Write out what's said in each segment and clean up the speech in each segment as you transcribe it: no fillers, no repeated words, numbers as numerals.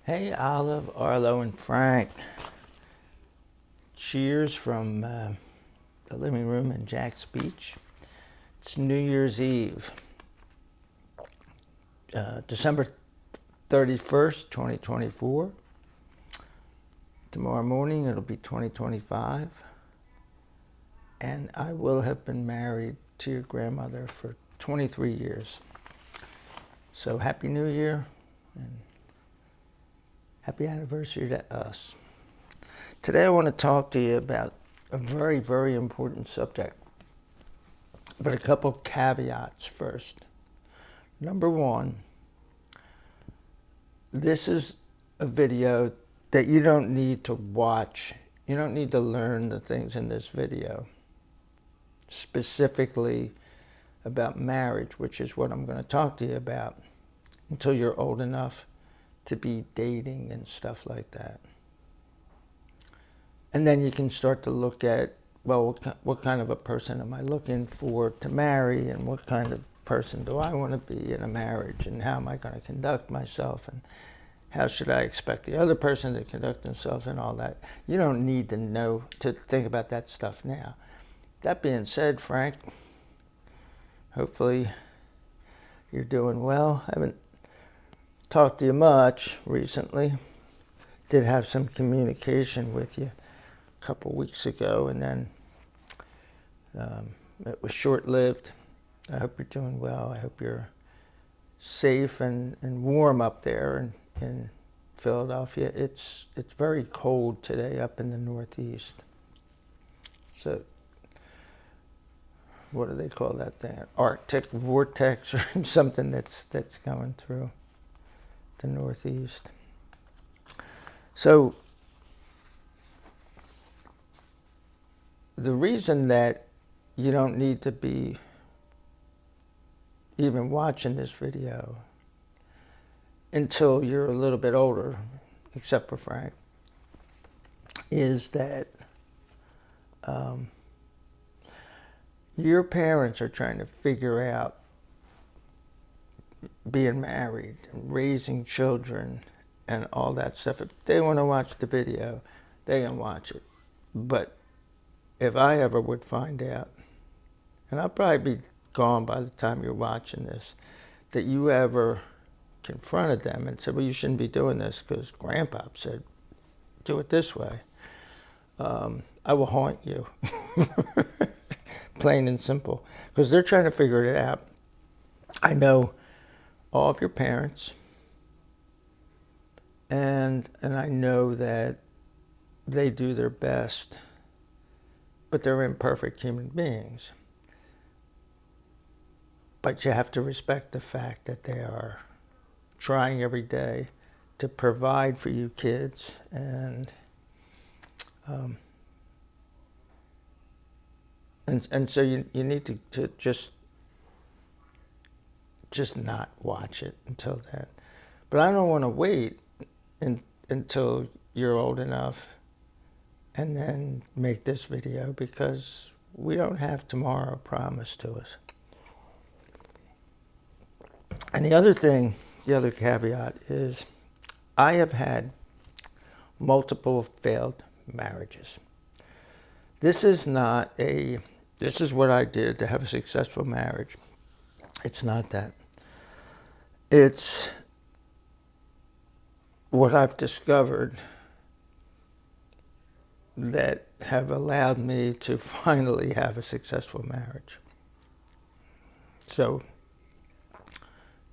Hey, Olive, Arlo, and Frank. Cheers from the living room in Jack's Beach. It's New Year's Eve, December 31st, 2024. Tomorrow morning it'll be 2025. And I will have been married to your grandmother for 23 years. So Happy New Year and happy anniversary to us. Today I want to talk to you about a very, very important subject, but a couple caveats first. Number one, this is a video that you don't need to watch. You don't need to learn the things in this video, specifically about marriage, which is what I'm going to talk to you about, until you're old enough to be dating and stuff like that. And then you can start to look at, well, what kind of a person am I looking for to marry, and what kind of person do I want to be in a marriage, and how am I going to conduct myself, and how should I expect the other person to conduct themselves, and all that. You don't need to know to think about that stuff now. That being said, Frank, hopefully you're doing well. I haven't talked to you much recently. Did have some communication with you a couple weeks ago, and then it was short-lived. I hope you're doing well. I hope you're safe and warm up there in Philadelphia. It's very cold today up in the Northeast. So what do they call that thing? Arctic vortex or something that's going through the Northeast. So the reason that you don't need to be even watching this video until you're a little bit older, except for Frank, is that your parents are trying to figure out being married and raising children and all that stuff. If they want to watch the video, they can watch it. But if I ever would find out, and I'll probably be gone by the time you're watching this, that you ever confronted them and said, well, you shouldn't be doing this because Grandpa said, do it this way, I will haunt you. Plain and simple. Because they're trying to figure it out. I know all of your parents, and I know that they do their best, but they're imperfect human beings. But you have to respect the fact that they are trying every day to provide for you kids, and so you need to just not watch it until then. But I don't want to wait until you're old enough and then make this video, because we don't have tomorrow promised to us. And the other caveat is, I have had multiple failed marriages. This is what I did to have a successful marriage. It's not that. It's what I've discovered that have allowed me to finally have a successful marriage. So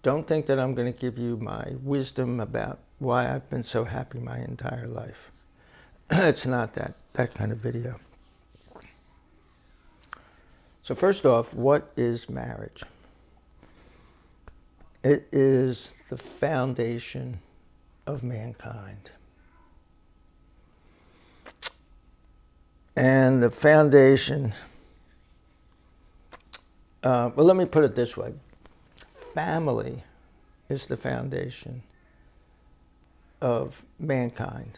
don't think that I'm going to give you my wisdom about why I've been so happy my entire life. It's not that kind of video. So first off, what is marriage? It is the foundation of mankind. And the foundation, well, let me put it this way. Family is the foundation of mankind.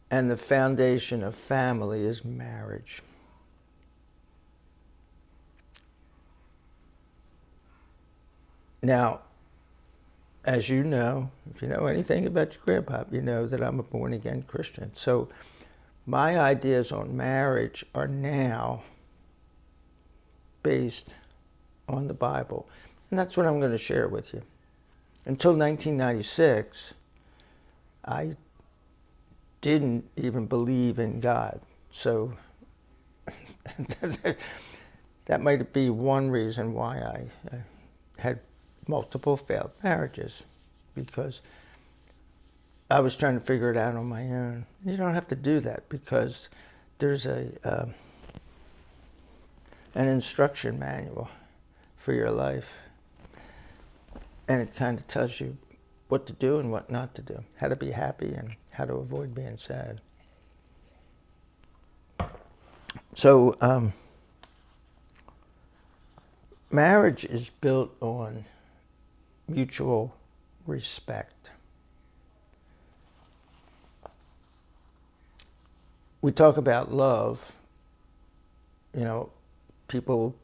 And the foundation of family is marriage. Now, as you know, if you know anything about your grandpa, you know that I'm a born-again Christian. So my ideas on marriage are now based on the Bible. And that's what I'm going to share with you. Until 1996, I didn't even believe in God. So that might be one reason why I had multiple failed marriages, because I was trying to figure it out on my own. You don't have to do that, because there's an instruction manual for your life, and it kind of tells you what to do and what not to do, how to be happy and how to avoid being sad. So marriage is built on mutual respect. We talk about love. You know, people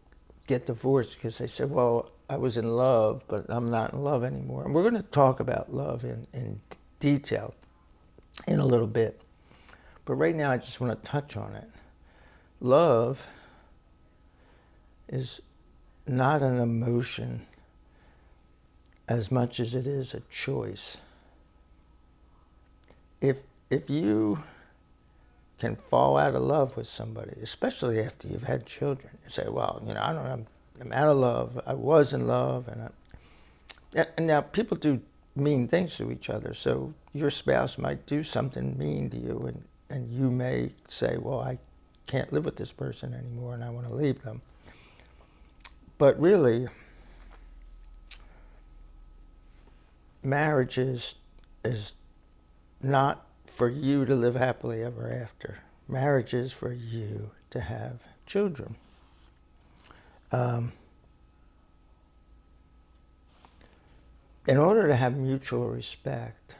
get divorced because they say, well, I was in love, but I'm not in love anymore. And we're going to talk about love in detail in a little bit. But right now, I just want to touch on it. Love is not an emotion as much as it is a choice. If you can fall out of love with somebody, especially after you've had children, you say, well, you know, I don't know, I'm out of love, I was in love, and now people do mean things to each other, so your spouse might do something mean to you, and you may say, well, I can't live with this person anymore and I want to leave them. But really, marriage is not for you to live happily ever after. Marriage is for you to have children. In order to have mutual respect,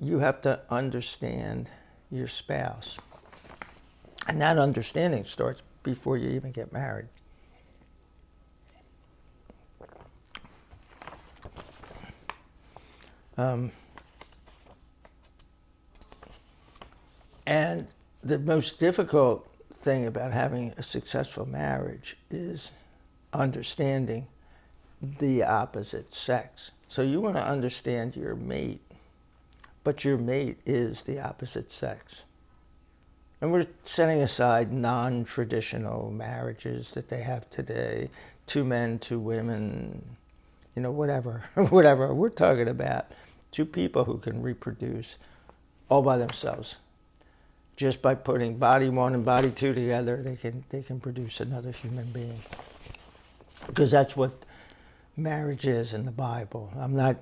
you have to understand your spouse. And that understanding starts before you even get married. And the most difficult thing about having a successful marriage is understanding the opposite sex. So you want to understand your mate, but your mate is the opposite sex. And we're setting aside non-traditional marriages that they have today, 2 men, 2 women, you know, whatever. We're talking about 2 people who can reproduce all by themselves. Just by putting body 1 and body 2 together, they can produce another human being. Because that's what marriage is in the Bible. I'm not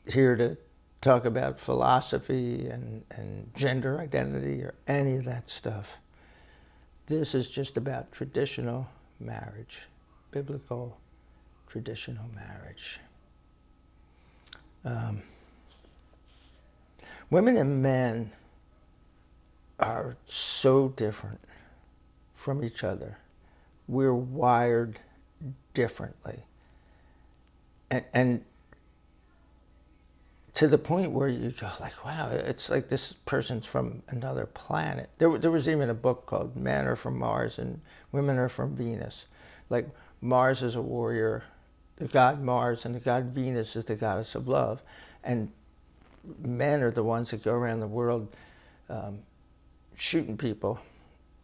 here to talk about philosophy and gender identity or any of that stuff. This is just about traditional marriage, biblical traditional marriage. Women and men are so different from each other. We're wired differently. And to the point where you go like, wow, it's like this person's from another planet. There was even a book called Men Are From Mars and Women Are From Venus. Like Mars is a warrior, the god Mars, and the god Venus is the goddess of love. And men are the ones that go around the world shooting people,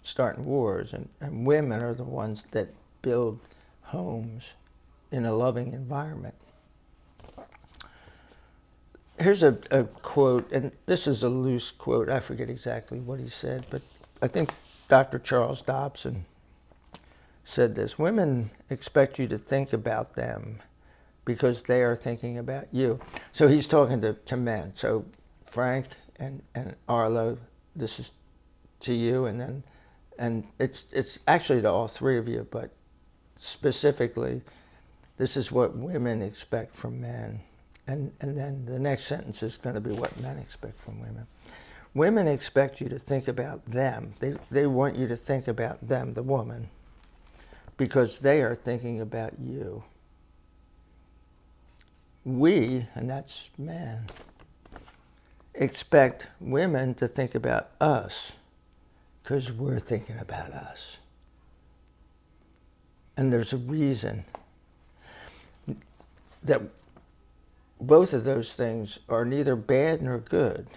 starting wars, and women are the ones that build homes in a loving environment. Here's a quote, and this is a loose quote. I forget exactly what he said, but I think Dr. Charles Dobson said this: women expect you to think about them because they are thinking about you. So he's talking to men. So Frank and Arlo, this is to you, and it's actually to all 3 of you, but specifically, this is what women expect from men. And then the next sentence is going to be what men expect from women. Women expect you to think about them. They want you to think about them, the woman, because they are thinking about you. we, and that's men, expect women to think about us because we're thinking about us. And there's a reason that both of those things are neither bad nor good.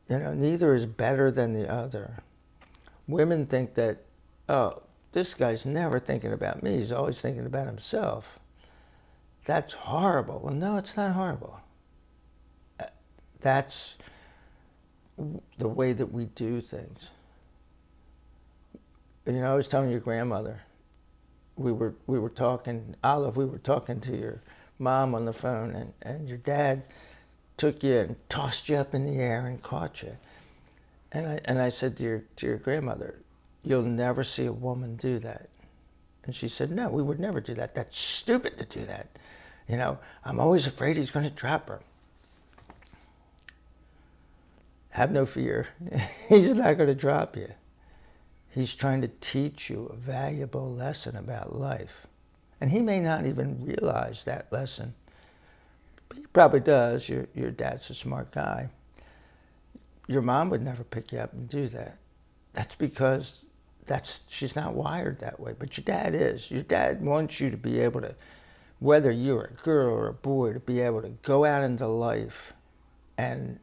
Neither is better than the other. Women think that, oh, this guy's never thinking about me. He's always thinking about himself. That's horrible. Well, no, it's not horrible. That's the way that we do things. And I was telling your grandmother, we were talking, Olive, we were talking to your mom on the phone, and your dad took you and tossed you up in the air and caught you. And I said to your grandmother, you'll never see a woman do that. And she said, no, we would never do that. That's stupid to do that. I'm always afraid he's going to drop her. Have no fear. He's not going to drop you. He's trying to teach you a valuable lesson about life. And he may not even realize that lesson. But he probably does. Your dad's a smart guy. Your mom would never pick you up and do that. That's because she's not wired that way. But your dad is. Your dad wants you to be able to, whether you're a girl or a boy, to be able to go out into life and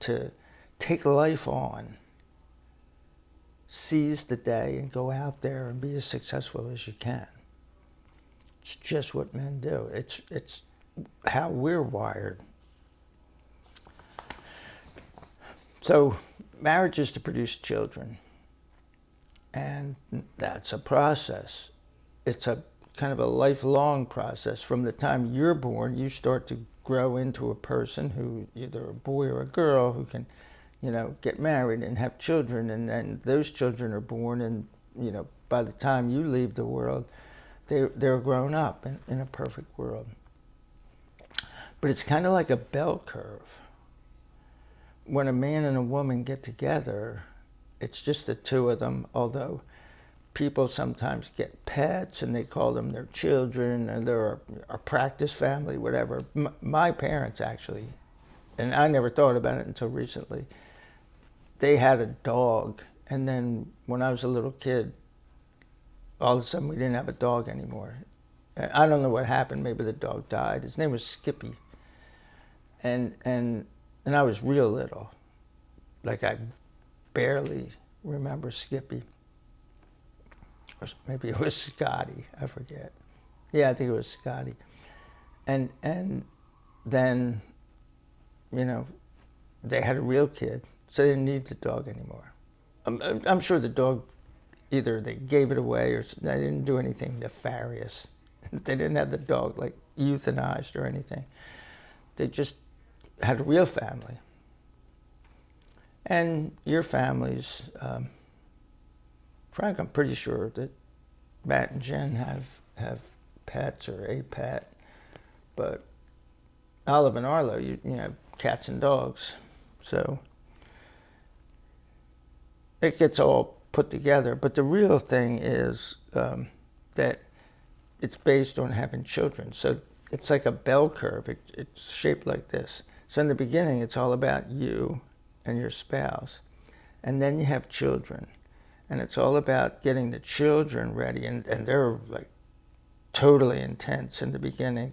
to take life on. Seize the day and go out there and be as successful as you can. It's just what men do. It's how we're wired. So marriage is to produce children. And that's a process. It's a kind of a lifelong process. From the time you're born, you start to grow into a person who, either a boy or a girl, who can, get married and have children, and then those children are born, and, by the time you leave the world, they're grown up in a perfect world. But it's kind of like a bell curve. When a man and a woman get together, it's just the two of them, although people sometimes get pets and they call them their children, and they're a practice family, whatever. My parents actually, and I never thought about it until recently, they had a dog, and then when I was a little kid, all of a sudden we didn't have a dog anymore. And I don't know what happened. Maybe the dog died. His name was Skippy. And I was real little. Like, I barely remember Skippy. Or maybe it was Scotty, I forget. Yeah, I think it was Scotty. And then, they had a real kid, so they didn't need the dog anymore. I'm sure the dog, either they gave it away or they didn't do anything nefarious. They didn't have the dog like euthanized or anything. They just had a real family. And your families, Frank, I'm pretty sure that Matt and Jen have pets or a pet, but Olive and Arlo, you have cats and dogs. So it gets all put together. But the real thing is that it's based on having children. So it's like a bell curve. It's shaped like this. So in the beginning, it's all about you and your spouse. And then you have children. And it's all about getting the children ready. And they're like totally intense in the beginning,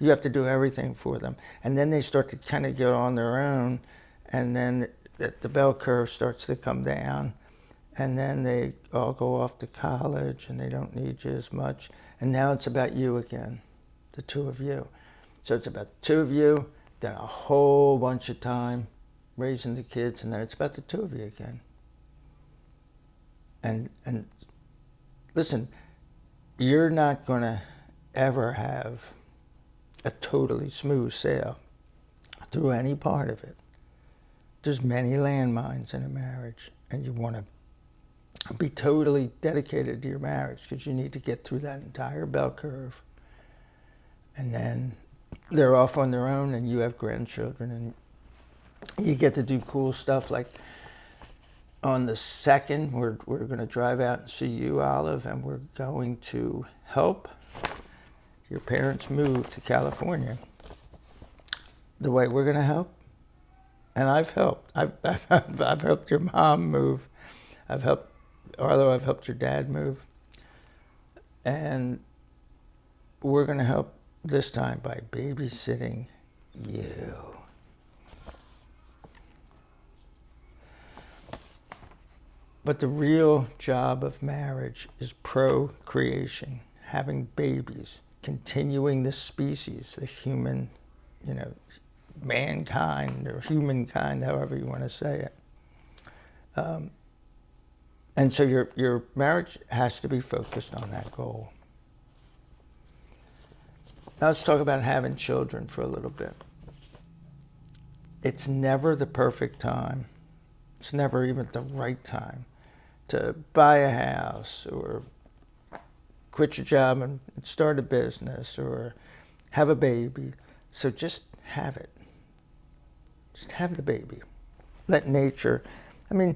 you have to do everything for them. And then they start to kind of get on their own. And then the bell curve starts to come down. And then they all go off to college and they don't need you as much. And now it's about you again, the two of you. So it's about the two of you, then a whole bunch of time raising the kids, and then it's about the two of you again. And listen, you're not going to ever have a totally smooth sail through any part of it. There's many landmines in a marriage, and you want to be totally dedicated to your marriage because you need to get through that entire bell curve. And then they're off on their own, and you have grandchildren, and you get to do cool stuff. Like on the 2nd, we're going to drive out and see you, Olive, and we're going to help your parents move to California, the way we're going to help, and I've helped. I've helped your mom move. I've helped your dad move. And we're going to help this time by babysitting you. But the real job of marriage is procreation, having babies, continuing the species, the human, mankind or humankind, however you want to say it. And so your marriage has to be focused on that goal. Now let's talk about having children for a little bit. It's never the perfect time. It's never even the right time to buy a house or quit your job and start a business or have a baby. So just have it. Just have the baby. Let nature, you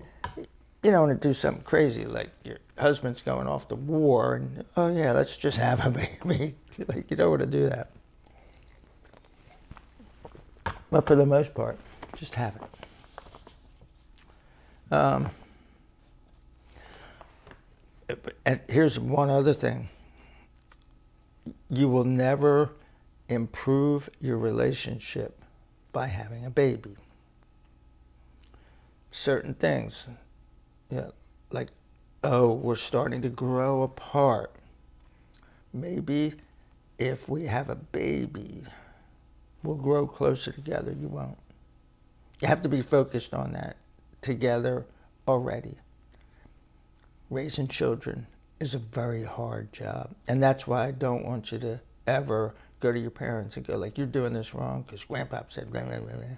don't want to do something crazy like your husband's going off to war and, oh yeah, let's just have a baby. Like, you don't want to do that. But for the most part, just have it. And here's one other thing. You will never improve your relationship by having a baby. Certain things, like, oh, we're starting to grow apart. Maybe if we have a baby, we'll grow closer together. You won't. You have to be focused on that together already. Raising children is a very hard job. And that's why I don't want you to ever go to your parents and go like, you're doing this wrong because Grandpa said blah, blah, blah, blah.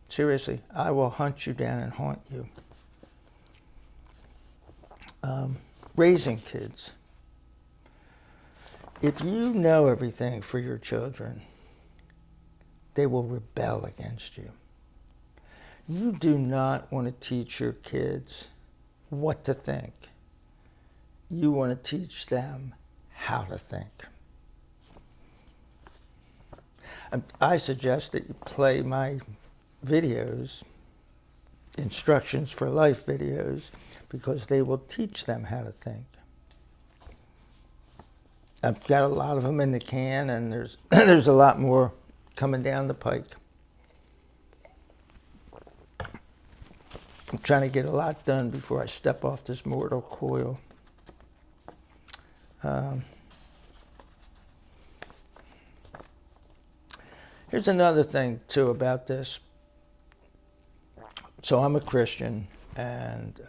Seriously, I will hunt you down and haunt you. Raising kids. If you know everything for your children, they will rebel against you. You do not want to teach your kids what to think. You want to teach them how to think. I suggest that you play my videos, instructions for life videos, because they will teach them how to think. I've got a lot of them in the can, and there's a lot more coming down the pike. I'm trying to get a lot done before I step off this mortal coil. Here's another thing, too, about this. So I'm a Christian, and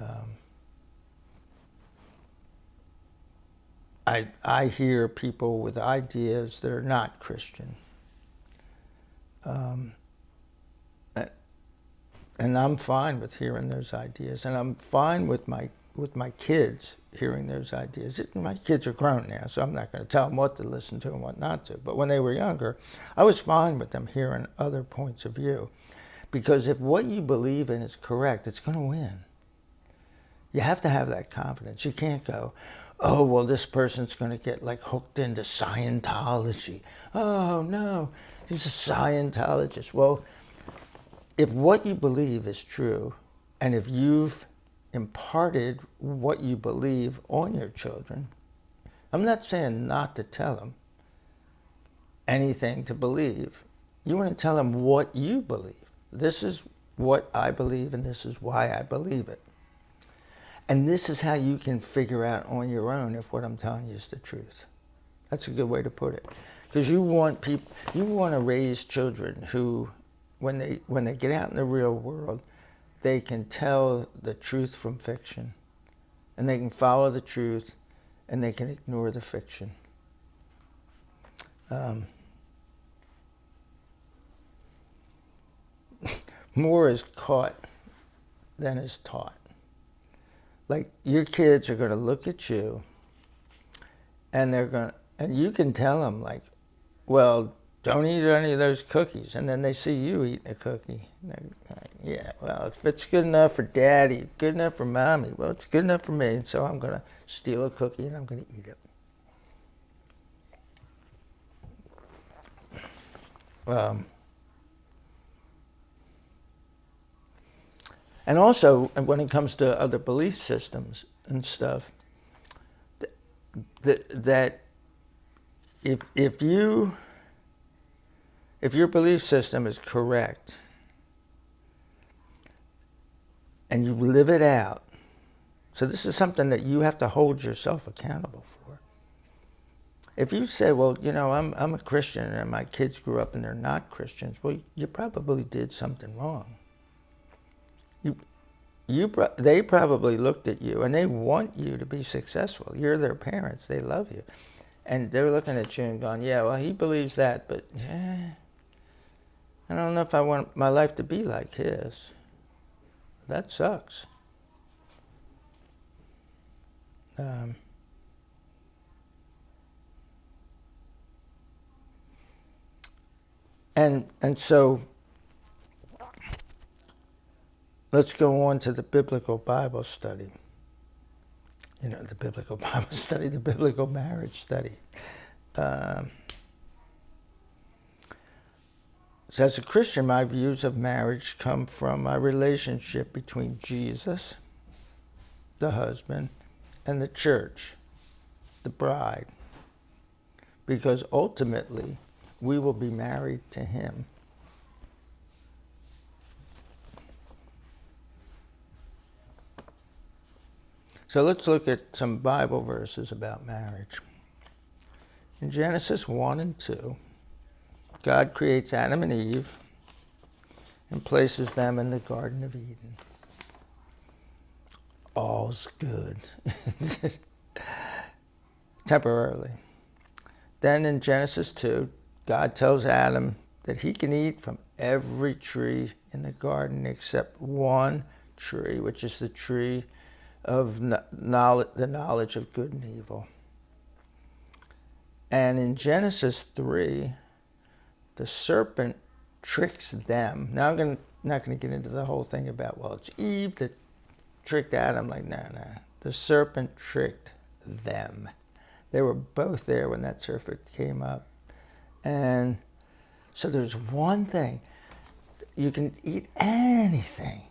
I hear people with ideas that are not Christian. And I'm fine with hearing those ideas, and I'm fine with my kids hearing those ideas. My kids are grown now, so I'm not going to tell them what to listen to and what not to. But when they were younger, I was fine with them hearing other points of view, because if what you believe in is correct, it's going to win. You have to have that confidence. You can't go, oh, well, this person's going to get like hooked into Scientology. Oh, no, he's a Scientologist. Well, if what you believe is true, and if you've imparted what you believe on your children, I'm not saying not to tell them anything to believe. You want to tell them what you believe. This is what I believe, and this is why I believe it. And this is how you can figure out on your own if what I'm telling you is the truth. That's a good way to put it. Because you want to raise children who, when they get out in the real world, they can tell the truth from fiction, and they can follow the truth, and they can ignore the fiction. More is caught than is taught. Like, your kids are going to look at you, and and you can tell them, like, well, don't eat any of those cookies. And then they see you eating a cookie. And like, yeah, well, if it's good enough for Daddy, good enough for Mommy, well, it's good enough for me. So I'm going to steal a cookie and I'm going to eat it. Um, and also, when it comes to other belief systems and stuff, that if your belief system is correct and you live it out, so this is something that you have to hold yourself accountable for. If you say, well, I'm a Christian and my kids grew up and they're not Christians, well, you probably did something wrong. They probably looked at you and they want you to be successful. You're their parents. They love you. And they're looking at you and going, yeah, well, he believes that, but I don't know if I want my life to be like his. That sucks. And so let's go on to the biblical Bible study. The biblical Bible study, the biblical marriage study. So as a Christian, my views of marriage come from my relationship between Jesus, the husband, and the church, the bride. Because ultimately, we will be married to him. So let's look at some Bible verses about marriage. In Genesis 1 and 2, God creates Adam and Eve and places them in the Garden of Eden. All's good. Temporarily. Then in Genesis 2, God tells Adam that he can eat from every tree in the garden except one tree, which is the tree of the knowledge of good and evil. And in Genesis 3, the serpent tricks them. Now I'm not going to get into the whole thing about, well, it's Eve that tricked Adam. Like, no. The serpent tricked them. They were both there when that serpent came up. And so there's one thing. You can eat anything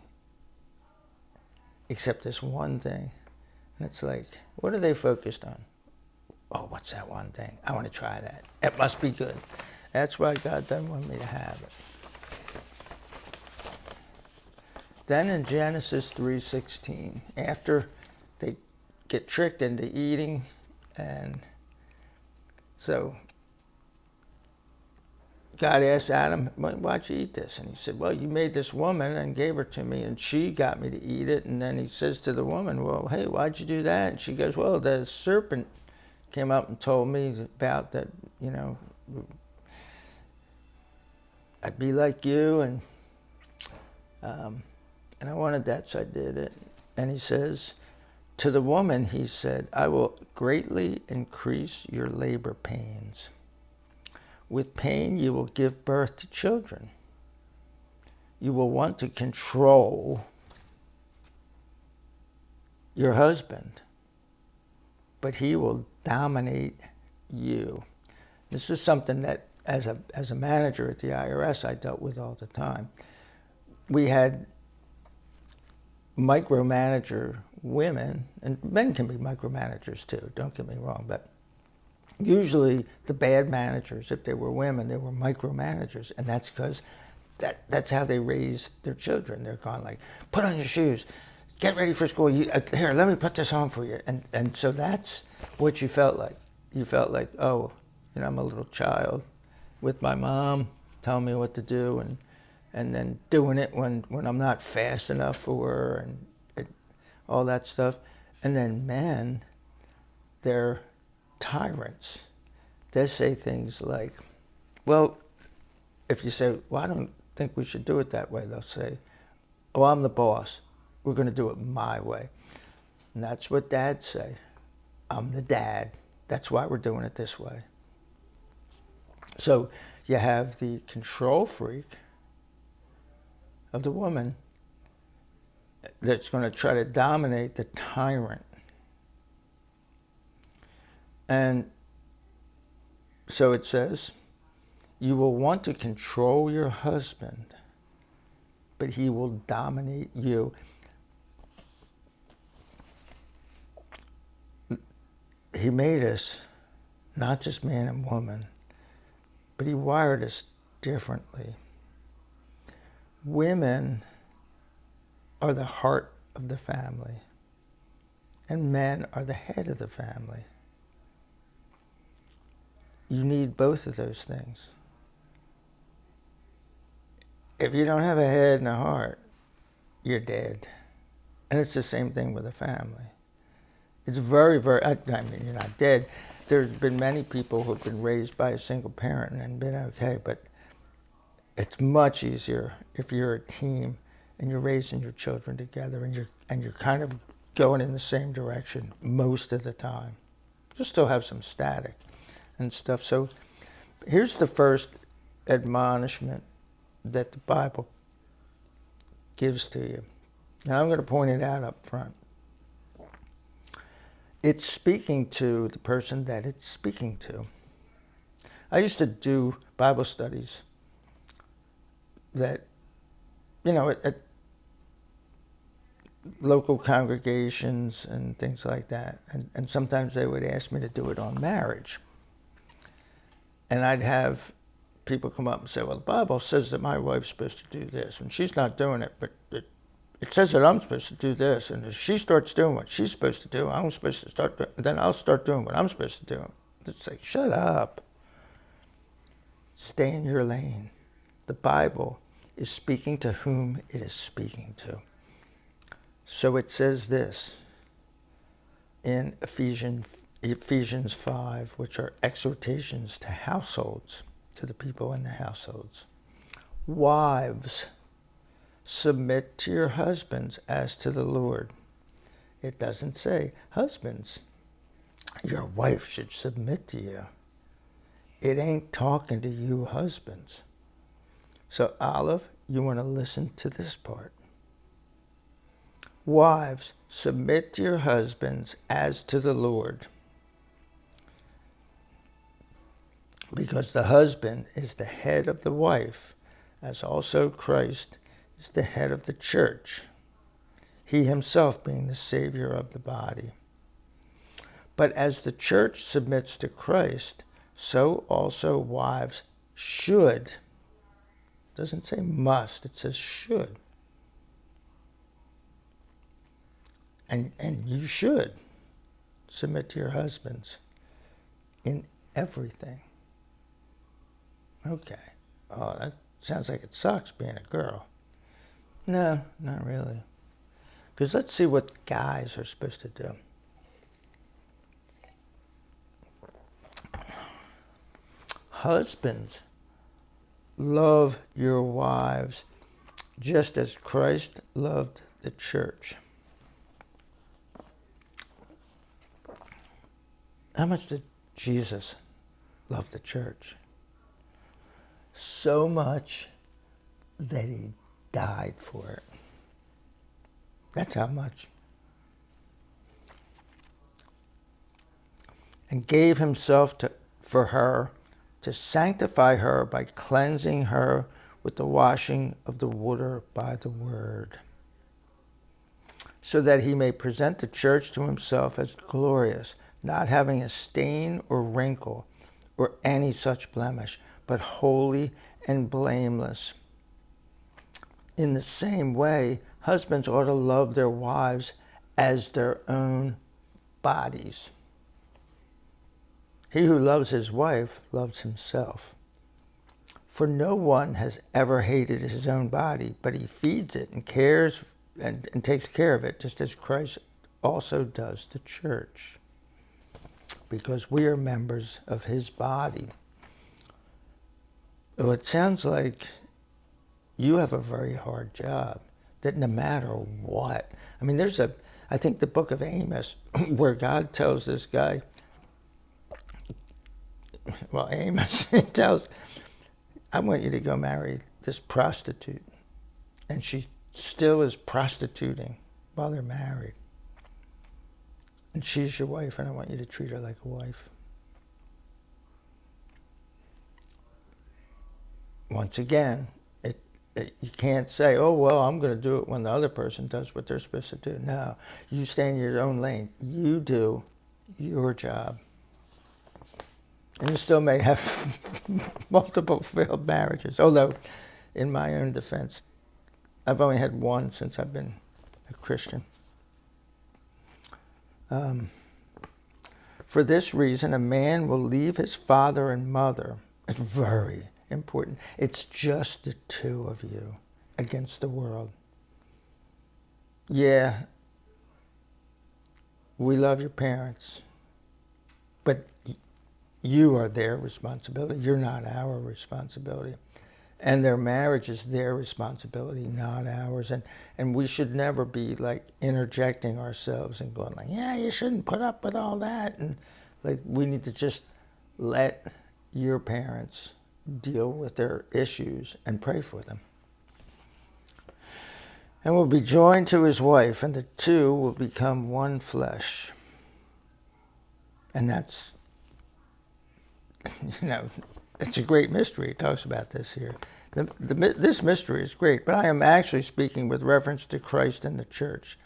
except this one thing. And it's like, what are they focused on? Oh, what's that one thing? I want to try that. It must be good. That's why God doesn't want me to have it. Then in Genesis 3:16, after they get tricked into eating, and so God asked Adam, why'd you eat this? And he said, well, you made this woman and gave her to me, and she got me to eat it. And then he says to the woman, well, hey, why'd you do that? And she goes, well, the serpent came up and told me about that, I'd be like you, and I wanted that, so I did it. And he says, to the woman, he said, I will greatly increase your labor pains. With pain, you will give birth to children. You will want to control your husband, but he will dominate you. This is something that, as a manager at the IRS, I dealt with all the time. We had micromanager women, and men can be micromanagers too, don't get me wrong, but usually the bad managers, if they were women, they were micromanagers, and that's because that's how they raised their children. They're going like, put on your shoes, get ready for school, here, let me put this on for you. And so that's what you felt like. You felt like, oh, I'm a little child with my mom telling me what to do, and then doing it when I'm not fast enough for her, and all that stuff. And then men, they're tyrants. They say things like, well, if you say, well, I don't think we should do it that way, they'll say, oh, I'm the boss. We're going to do it my way. And that's what dads say. I'm the dad. That's why we're doing it this way. So you have the control freak of the woman that's going to try to dominate the tyrant. And so it says, You will want to control your husband, but he will dominate you. He made us not just man and woman, but he wired us differently. Women are the heart of the family, and men are the head of the family. You need both of those things. If you don't have a head and a heart, you're dead. And it's the same thing with a family. It's very, I mean, you're not dead. There's been many people who've been raised by a single parent and been okay, but it's much easier if you're a team and you're raising your children together and you're kind of going in the same direction most of the time. You'll still have some static and stuff. So here's the first admonishment that the Bible gives to you. And I'm going to point it out up front. It's speaking to the person that it's speaking to. I used to do Bible studies that, at local congregations and things like that. And sometimes they would ask me to do it on marriage. And I'd have people come up and say, well, the Bible says that my wife's supposed to do this, and she's not doing it, but it says that I'm supposed to do this, and if she starts doing what she's supposed to do, I'm supposed to start doing, then I'll start doing what I'm supposed to do. It's like, shut up. Stay in your lane. The Bible is speaking to whom it is speaking to. So it says this in Ephesians 5, which are exhortations to households, to the people in the households. Wives, submit to your husbands as to the Lord. It doesn't say, husbands, your wife should submit to you. It ain't talking to you husbands. So Olive, you want to listen to this part. Wives, submit to your husbands as to the Lord. Because the husband is the head of the wife, as also Christ is the head of the church, he himself being the Savior of the body. But as the church submits to Christ, so also wives should. It doesn't say must, it says should. And you should submit to your husbands in everything. Okay. Oh, that sounds like it sucks being a girl. No, not really. Because let's see what guys are supposed to do. Husbands, love your wives just as Christ loved the church. How much did Jesus love the church? So much that he died for it. That's how much. And gave himself for her to sanctify her by cleansing her with the washing of the water by the word, so that he may present the church to himself as glorious, not having a stain or wrinkle or any such blemish, but holy and blameless. In the same way, husbands ought to love their wives as their own bodies. He who loves his wife loves himself. For no one has ever hated his own body, but he feeds it and cares and takes care of it, just as Christ also does the church, because we are members of his body. Well, it sounds like you have a very hard job, that no matter what. I mean, I think the book of Amos, where God tells this guy, well, Amos tells, I want you to go marry this prostitute. And she still is prostituting while they're married. And she's your wife, and I want you to treat her like a wife. once again, you can't say, oh, well, I'm going to do it when the other person does what they're supposed to do. No, you stay in your own lane. You do your job. And you still may have multiple failed marriages. Although, in my own defense, I've only had one since I've been a Christian. For this reason, a man will leave his father and mother. It's very important. It's just the two of you against the world. Yeah, we love your parents, but you are their responsibility. You're not our responsibility. And their marriage is their responsibility, not ours. And we should never be like interjecting ourselves and going like, yeah, you shouldn't put up with all that. And like, we need to just let your parents deal with their issues and pray for them. And will be joined to his wife, and the two will become one flesh. And that's, it's a great mystery. It talks about this here. This mystery is great, but I am actually speaking with reference to Christ and the church.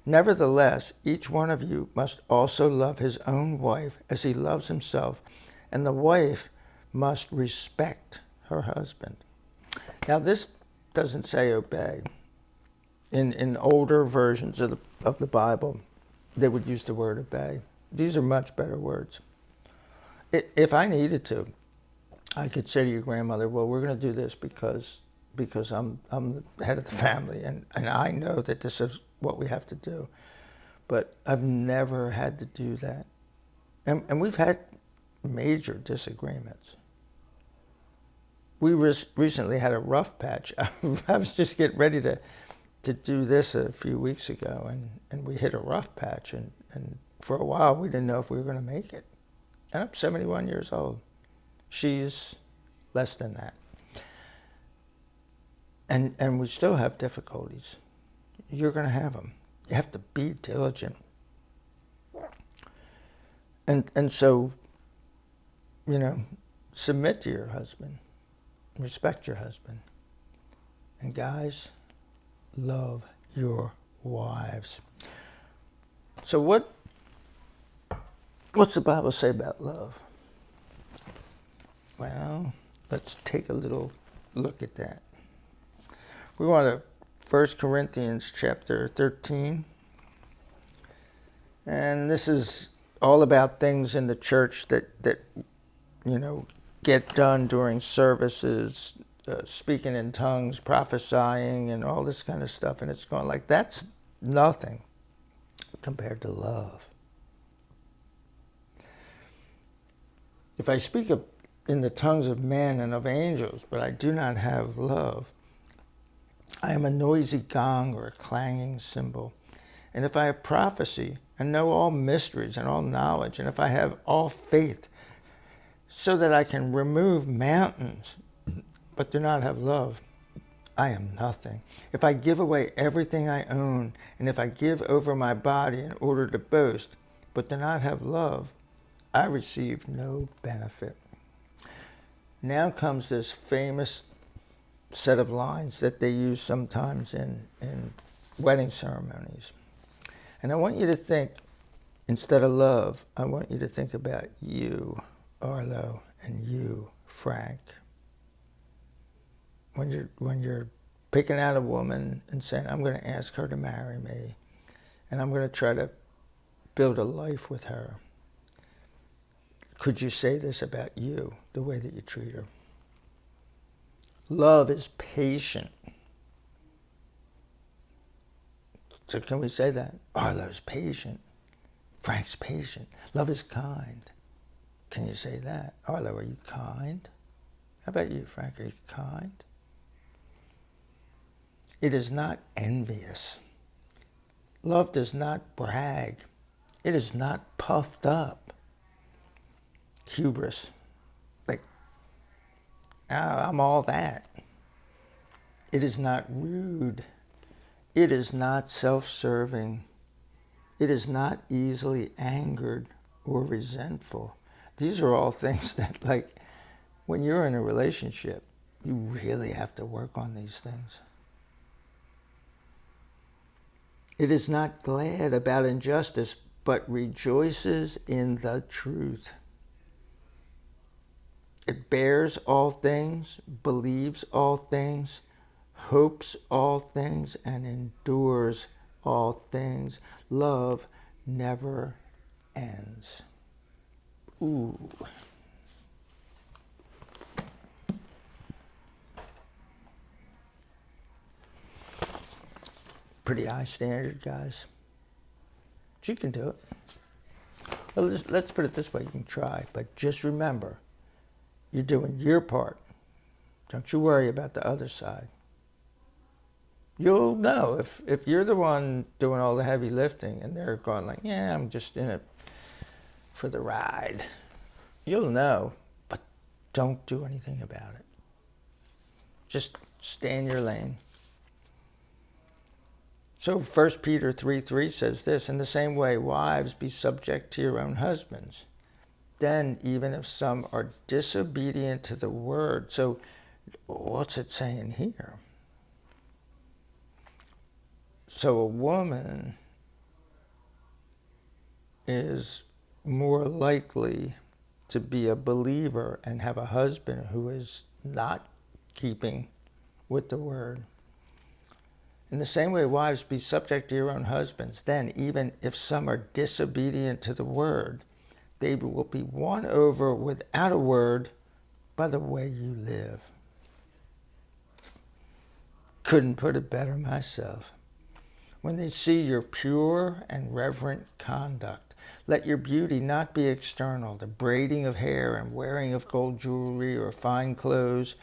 Nevertheless, each one of you must also love his own wife as he loves himself, and the wife must respect her husband. Now, this doesn't say obey. In older versions of the Bible, they would use the word obey. These are much better words. If I needed to, I could say to your grandmother, well, we're going to do this because I'm the head of the family, and I know that this is what we have to do. But I've never had to do that. And we've had major disagreements. We recently had a rough patch. I was just getting ready to do this a few weeks ago, and we hit a rough patch, and for a while we didn't know if we were going to make it. And I'm 71 years old. She's less than that. And we still have difficulties. You're going to have them. You have to be diligent. And so, submit to your husband. Respect your husband. And guys, love your wives. So what's the Bible say about love? Well, let's take a little look at that. We want to 1 Corinthians chapter 13. And this is all about things in the church that get done during services, speaking in tongues, prophesying, and all this kind of stuff. And it's going like, that's nothing compared to love. If I speak in the tongues of men and of angels, but I do not have love, I am a noisy gong or a clanging cymbal. And if I have prophecy and know all mysteries and all knowledge, and if I have all faith so that I can remove mountains, but do not have love, I am nothing. If I give away everything I own, and if I give over my body in order to boast, but do not have love, I receive no benefit. Now comes this famous set of lines that they use sometimes in wedding ceremonies. And I want you to think, instead of love, I want you to think about you, Arlo, and you, Frank. When you're picking out a woman and saying, I'm going to ask her to marry me, and I'm going to try to build a life with her, could you say this about you, the way that you treat her? Love is patient. So can we say that? Arlo's patient. Frank's patient. Love is kind. Can you say that? Arlo, are you kind? How about you, Frank? Are you kind? It is not envious. Love does not brag. It is not puffed up. Hubris. Like, oh, I'm all that. It is not rude. It is not self-serving. It is not easily angered or resentful. These are all things that, like, when you're in a relationship, You really have to work on these things. It is not glad about injustice, but rejoices in the truth. It bears all things, believes all things, hopes all things, and endures all things. Love never ends. Ooh. Pretty high standard, guys. But you can do it. Well, let's put it this way. You can try, but just remember, you're doing your part. Don't you worry about the other side. You'll know if you're the one doing all the heavy lifting and they're going like, yeah, I'm just in it for the ride. You'll know, but don't do anything about it. Just stay in your lane. So 1 Peter 3:3 says this, in the same way, wives, be subject to your own husbands. Then, even if some are disobedient to the word. So what's it saying here? So a woman is more likely to be a believer and have a husband who is not keeping with the word. In the same way, wives, be subject to your own husbands. Then, even if some are disobedient to the word, they will be won over without a word by the way you live. Couldn't put it better myself. When they see your pure and reverent conduct, let your beauty not be external, the braiding of hair and wearing of gold jewelry or fine clothes,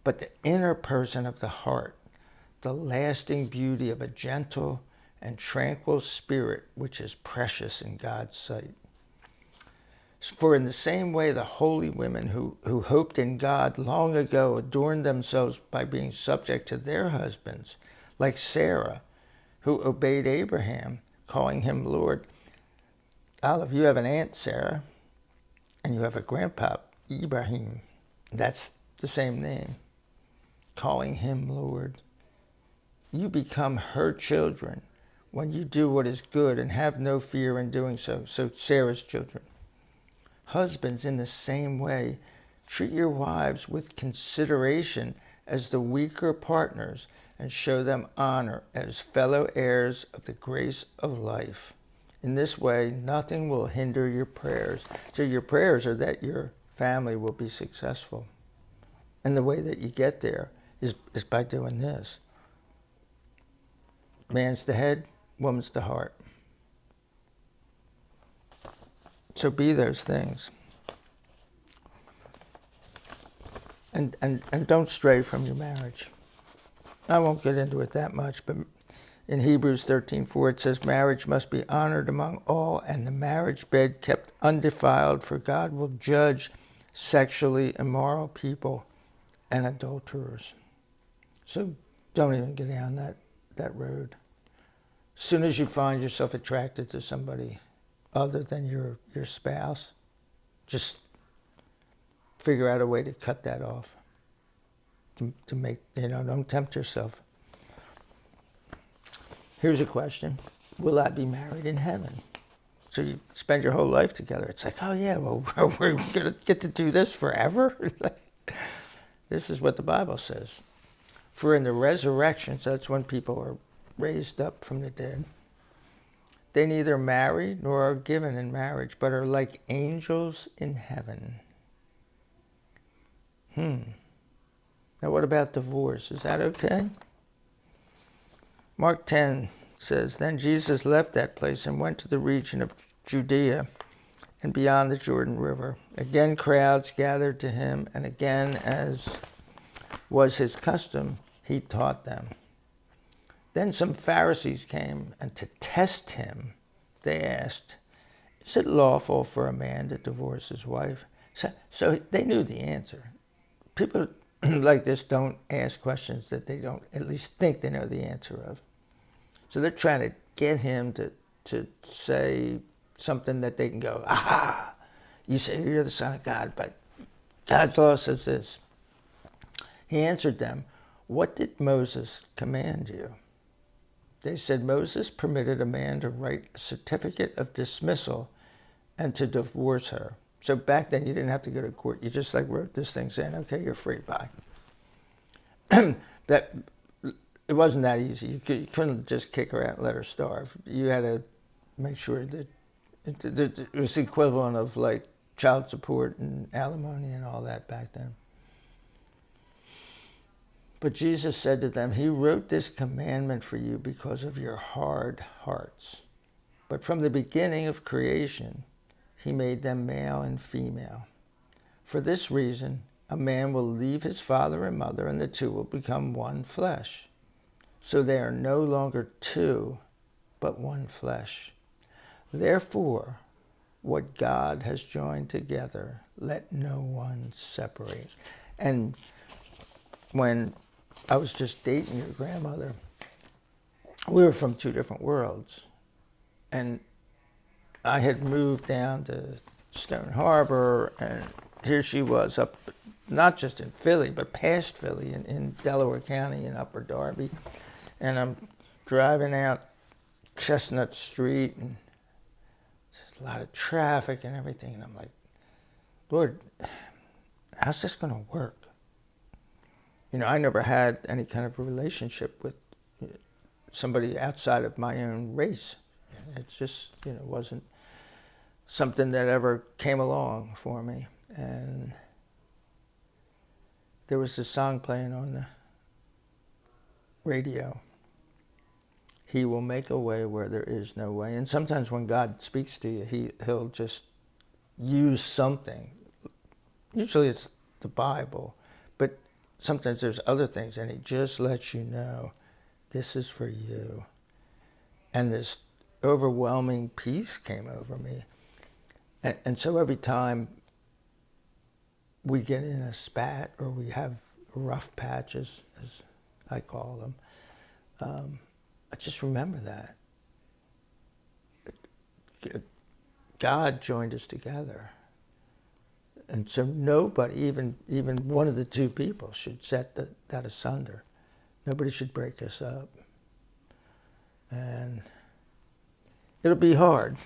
but the inner person of the heart, the lasting beauty of a gentle and tranquil spirit, which is precious in God's sight. For in the same way, the holy women who hoped in God long ago adorned themselves by being subject to their husbands, like Sarah, who obeyed Abraham, calling him Lord. Olive, you have an aunt, Sarah, and you have a grandpa, Ibrahim. That's the same name, calling him Lord. You become her children when you do what is good and have no fear in doing so. So Sarah's children. Husbands, in the same way, treat your wives with consideration as the weaker partners and show them honor as fellow heirs of the grace of life. In this way, nothing will hinder your prayers. So your prayers are that your family will be successful. And the way that you get there is by doing this. Man's the head, woman's the heart. So be those things. And don't stray from your marriage. I won't get into it that much, but in Hebrews 13:4 it says, marriage must be honored among all, and the marriage bed kept undefiled, for God will judge sexually immoral people and adulterers. So don't even get down that road. As soon as you find yourself attracted to somebody other than your spouse, just figure out a way to cut that off. To make, don't tempt yourself. Here's a question. Will I be married in heaven? So you spend your whole life together. It's like, oh yeah, well, we're going to get to do this forever? This is what the Bible says. For in the resurrection, so that's when people are raised up from the dead, they neither marry nor are given in marriage, but are like angels in heaven. Now what about divorce? Is that okay? Mark 10 says, then Jesus left that place and went to the region of Judea and beyond the Jordan River. Again crowds gathered to him, and again, as was his custom, he taught them. Then some Pharisees came, and to test him, they asked, is it lawful for a man to divorce his wife? So they knew the answer. People like this don't ask questions that they don't at least think they know the answer of. So they're trying to get him to say something that they can go, aha, you say you're the Son of God, but God's law says this. He answered them, "What did Moses command you?" They said, "Moses permitted a man to write a certificate of dismissal and to divorce her." So back then you didn't have to go to court. You just like wrote this thing saying, "Okay, you're free, bye." That it wasn't that easy. You couldn't just kick her out and let her starve. You had to make sure that it was the equivalent of like child support and alimony and all that back then. But Jesus said to them, "He wrote this commandment for you because of your hard hearts. But from the beginning of creation, he made them male and female. For this reason, a man will leave his father and mother, and the two will become one flesh. So they are no longer two, but one flesh. Therefore, what God has joined together, let no one separate." And when I was just dating your grandmother, we were from two different worlds. And I had moved down to Stone Harbor, and here she was up, not just in Philly, but past Philly, in Delaware County in Upper Darby. And I'm driving out Chestnut Street, and there's a lot of traffic and everything. And I'm like, Lord, how's this going to work? You know, I never had any kind of a relationship with somebody outside of my own race. It's just, wasn't something that ever came along for me. And there was this song playing on the radio, "He will make a way where there is no way." And sometimes when God speaks to you, he'll just use something. Usually it's the Bible, but sometimes there's other things, and he just lets you know, this is for you. And this overwhelming peace came over me. And so every time we get in a spat or we have rough patches, as I call them, I just remember that. God joined us together. And so nobody, even one of the two people, should set that asunder. Nobody should break us up. And it'll be hard,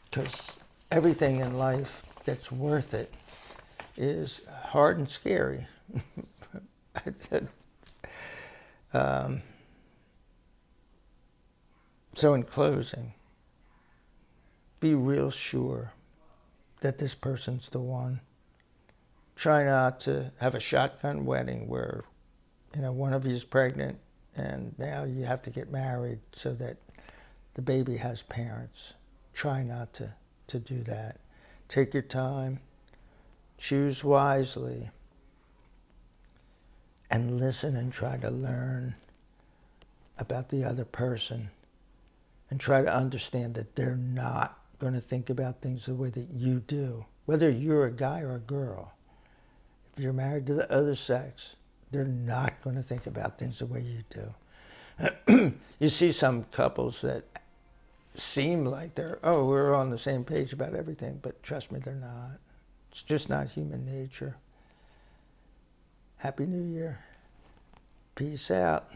because everything in life that's worth it is hard and scary. So in closing, be real sure that this person's the one. Try not to have a shotgun wedding where, one of you is pregnant and now you have to get married so that the baby has parents. Try not to do that. Take your time, choose wisely, and listen and try to learn about the other person, and try to understand that they're not going to think about things the way that you do, whether you're a guy or a girl. If you're married to the other sex, they're not going to think about things the way you do. You see some couples that seem like we're on the same page about everything, but trust me, they're not. It's just not human nature. Happy New Year. Peace out.